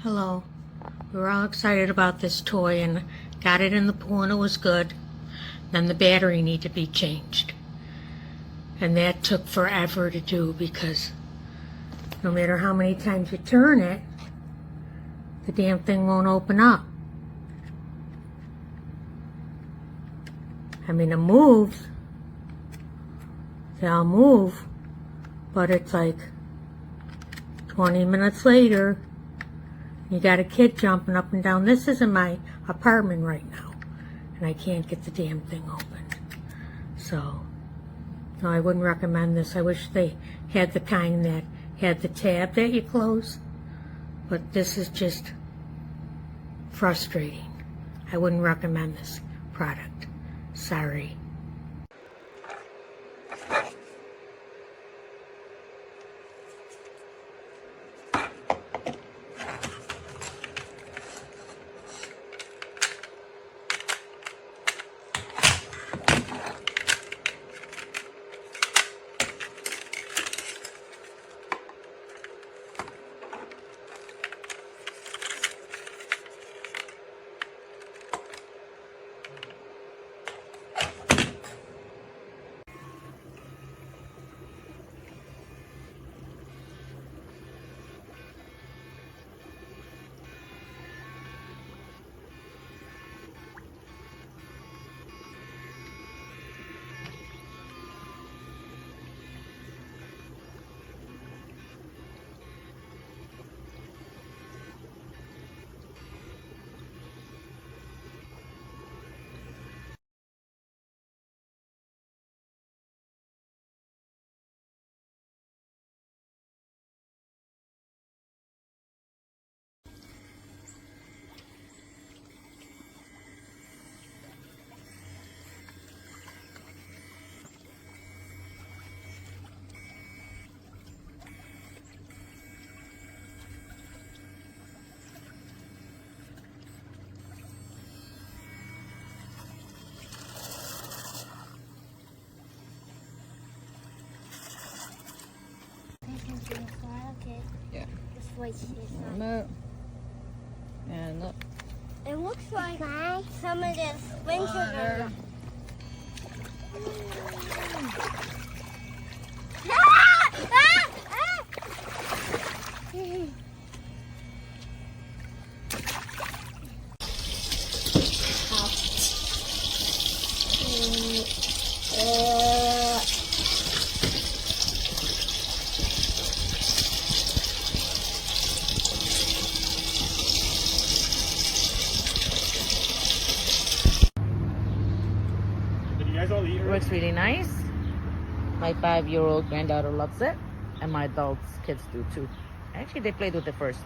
Hello. We were all excited about this toy and got it in the pool and it was good. Then the battery needed to be changed. And that took forever to do because no matter how many times you turn it, the damn thing won't open up. I mean, it moves. They all move. But it's like 20 minutes later, you got a kid jumping up and down. This is in my apartment right now, and I can't get the damn thing opened. So, no, I wouldn't recommend this. I wish they had the kind that had the tab that you close, but this is just frustrating. I wouldn't recommend this product. Sorry. Okay. Yeah. Just wait to this side. No. And look. It looks like some of this winter. It works really nice. My 5-year-old granddaughter loves it, and my adults kids do too. Actually, they played with it first.